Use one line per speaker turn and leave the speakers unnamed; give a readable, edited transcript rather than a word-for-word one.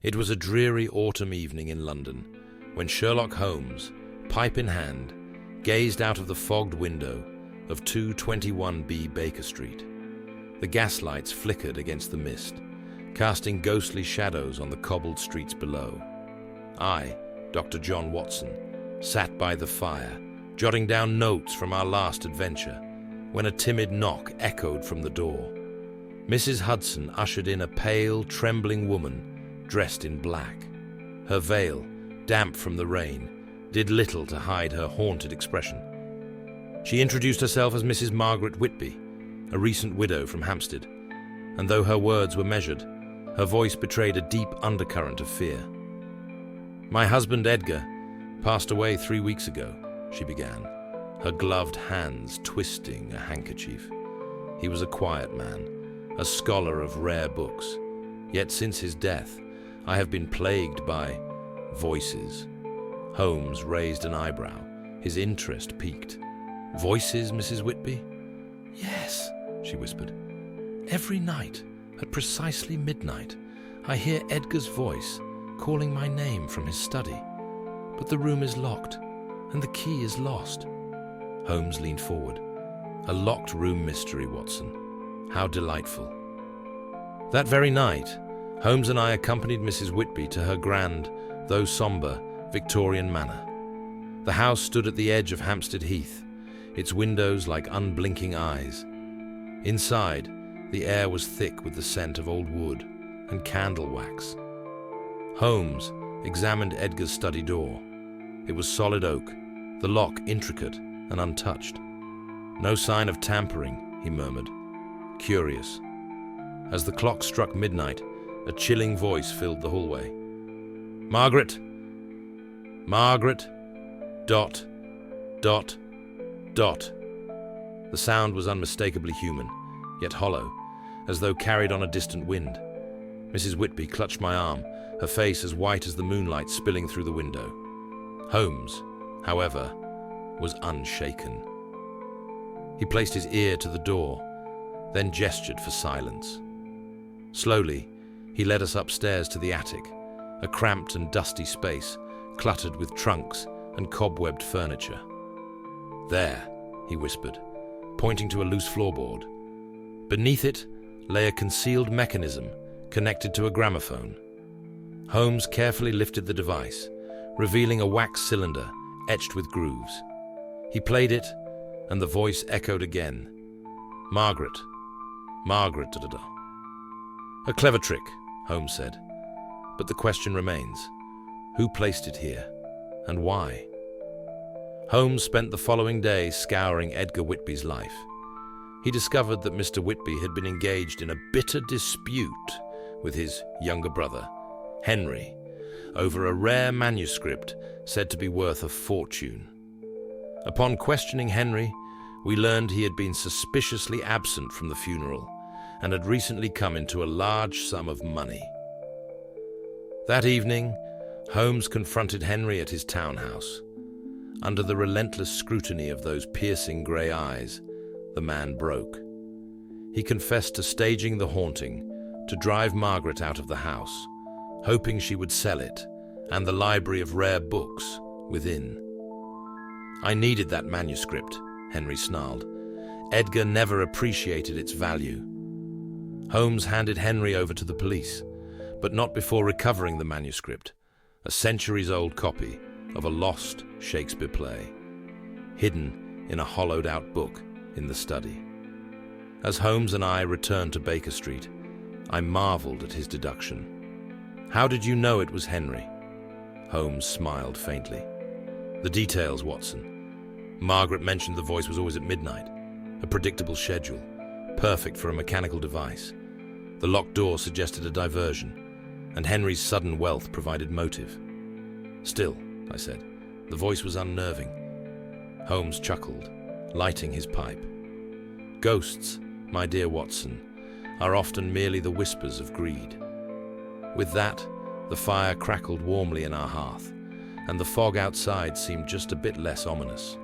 It was a dreary autumn evening in London when Sherlock Holmes, pipe in hand, gazed out of the fogged window of 221B Baker Street. The gaslights flickered against the mist, casting ghostly shadows on the cobbled streets below. I, Dr. John Watson, sat by the fire, jotting down notes from our last adventure, when a timid knock echoed from the door. Mrs. Hudson ushered in a pale, trembling woman dressed in black. Her veil, damp from the rain, did little to hide her haunted expression. She introduced herself as Mrs. Margaret Whitby, a recent widow from Hampstead, and though her words were measured, her voice betrayed a deep undercurrent of fear. "My husband Edgar passed away 3 weeks ago," she began, her gloved hands twisting a handkerchief. "He was a quiet man, a scholar of rare books, yet since his death I have been plagued by voices." Holmes raised an eyebrow, his interest piqued. "Voices, Mrs. Whitby?" "Yes," she whispered. "Every night, at precisely midnight, I hear Edgar's voice calling my name from his study. But the room is locked, and the key is lost." Holmes leaned forward. "A locked room mystery, Watson. How delightful." That very night, Holmes and I accompanied Mrs. Whitby to her grand, though sombre, Victorian manor. The house stood at the edge of Hampstead Heath, its windows like unblinking eyes. Inside, the air was thick with the scent of old wood and candle wax. Holmes examined Edgar's study door. It was solid oak, the lock intricate and untouched. "No sign of tampering," he murmured. "Curious." As the clock struck midnight, a chilling voice filled the hallway. "Margaret! Margaret! Dot, dot, dot." The sound was unmistakably human, yet hollow, as though carried on a distant wind. Mrs. Whitby clutched my arm, her face as white as the moonlight spilling through the window. Holmes, however, was unshaken. He placed his ear to the door, then gestured for silence. Slowly, he led us upstairs to the attic, a cramped and dusty space, cluttered with trunks and cobwebbed furniture. "There," he whispered, pointing to a loose floorboard. Beneath it lay a concealed mechanism connected to a gramophone. Holmes carefully lifted the device, revealing a wax cylinder etched with grooves. He played it, and the voice echoed again. "Margaret, Margaret, da-da-da." "A clever trick," Holmes said. "But the question remains, who placed it here, and why?" Holmes spent the following day scouring Edgar Whitby's life. He discovered that Mr. Whitby had been engaged in a bitter dispute with his younger brother, Henry, over a rare manuscript said to be worth a fortune. Upon questioning Henry, we learned he had been suspiciously absent from the funeral and had recently come into a large sum of money. That evening, Holmes confronted Henry at his townhouse. Under the relentless scrutiny of those piercing grey eyes, the man broke. He confessed to staging the haunting to drive Margaret out of the house, hoping she would sell it and the library of rare books within. "I needed that manuscript," Henry snarled. "Edgar never appreciated its value." Holmes handed Henry over to the police, but not before recovering the manuscript, a centuries-old copy of a lost Shakespeare play, hidden in a hollowed-out book in the study. As Holmes and I returned to Baker Street, I marveled at his deduction. "How did you know it was Henry?" Holmes smiled faintly. "The details, Watson. Margaret mentioned the voice was always at midnight, a predictable schedule, perfect for a mechanical device. The locked door suggested a diversion, and Henry's sudden wealth provided motive. Still," I said, "the voice was unnerving." Holmes chuckled, lighting his pipe. "Ghosts, my dear Watson, are often merely the whispers of greed." With that, the fire crackled warmly in our hearth, and the fog outside seemed just a bit less ominous.